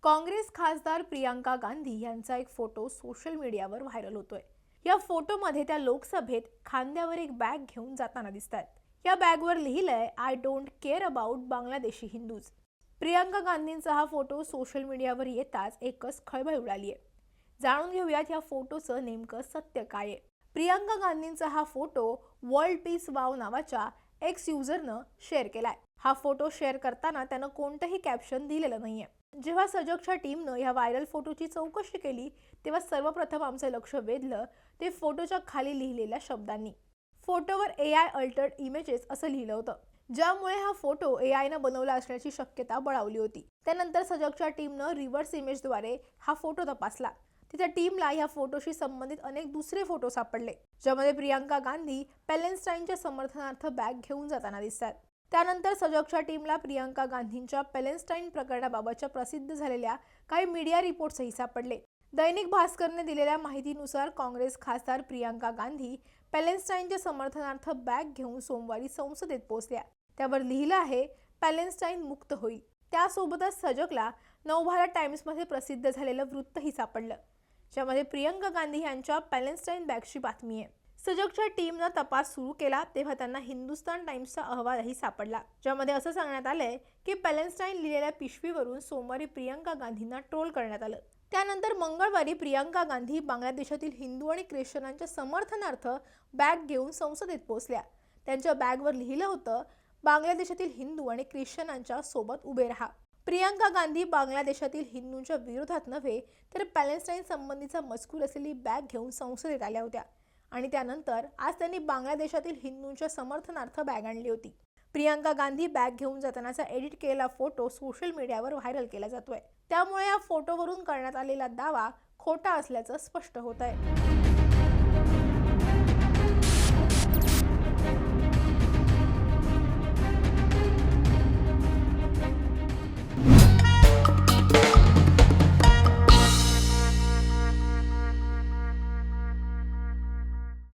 काँग्रेस खासदार प्रियांका गांधी यांचा एक फोटो सोशल मीडियावर व्हायरल होतोय। या फोटोमध्ये त्या लोकसभेत खांद्यावर एक बॅग घेऊन जाताना दिसतात। या बॅगवर लिहिलंय I don't care about Bangladeshi Hindus. Priyanka गांधींचा हा फोटो सोशल मीडियावर येताच एकच खळबळ उडाली आहे। जाणून घेऊयात या फोटोचं नेमकं सत्य काय आहे। प्रियांका गांधींचा हा फोटो वर्ल्ड पीस वाव नावाच्या एक्स युजरनं शेअर केलाय। हा फोटो शेअर करताना त्यानं कोणतंही कॅप्शन दिलेलं नाहीये। जेव्हा सजगच्या टीमनं या व्हायरल फोटोची चौकशी केली तेव्हा सर्वप्रथम आमचं लक्ष वेधलं ते फोटोच्या खाली लिहिलेल्या शब्दांनी। फोटोवर AI अल्टर्ड इमेजेस असं लिहिलं होतं, ज्यामुळे हा फोटो AIनं बनवला असण्याची शक्यता बळावली होती। त्यानंतर सजगच्या टीमनं रिव्हर्स इमेजद्वारे हा फोटो तपासला। तिथे टीमला या फोटोशी संबंधित अनेक दुसरे फोटो सापडले, ज्यामध्ये प्रियांका गांधी पॅलेस्टाईनच्या समर्थनार्थ बॅग घेऊन जाताना दिसतात। त्यानंतर सजगच्या टीमला प्रियांका गांधींच्या पॅलेस्टाईन प्रकरणाबाबतच्या प्रसिद्ध झालेल्या काही मीडिया रिपोर्ट्सही सापडले। दैनिक भास्करने दिलेल्या माहितीनुसार काँग्रेस खासदार प्रियांका गांधी पॅलेस्टाईनच्या समर्थनार्थ बॅग घेऊन सोमवारी संसदेत पोहोचल्या। त्यावर लिहिलं आहे पॅलेस्टाईन मुक्त होईल। त्यासोबतच सजगला नवभारत टाइम्समध्ये प्रसिद्ध झालेलं वृत्तही सापडलं, ज्यामध्ये प्रियांका गांधी यांच्या पॅलेस्टाईन बॅगची बातमी आहे। सजगच्या टीमनं तपास सुरू केला तेव्हा त्यांना हिंदुस्तान टाइम्सचा अहवालही सापडला, ज्यामध्ये असं सांगण्यात आलंय की पॅलेस्टाईन लिहिलेल्या पिशवीवरून सोमवारी प्रियांका गांधींना ट्रोल करण्यात आलं। त्यानंतर मंगळवारी प्रियांका गांधी बांगलादेशातील हिंदू आणि ख्रिश्चनांच्या समर्थनार्थ बॅग घेऊन संसदेत पोहोचल्या। त्यांच्या बॅगवर लिहिलं होतं बांगलादेशातील हिंदू आणि ख्रिश्चनांच्या सोबत उभे राहा। प्रियांका गांधी बांगलादेशातील हिंदूंच्या विरोधात नव्हे तर पॅलेस्टाईन संबंधीचा मजकूर असलेली बॅग घेऊन संसदेत आल्या होत्या आणि त्यानंतर आज त्यांनी बांगलादेशातील हिंदूंच्या समर्थनार्थ बॅग आणली होती। प्रियांका गांधी बॅग घेऊन जातानाचा एडिट केलेला फोटो सोशल मीडियावर व्हायरल केला जातोय। त्यामुळे या फोटोवरून करण्यात आलेला दावा खोटा असल्याचं स्पष्ट होत आहे।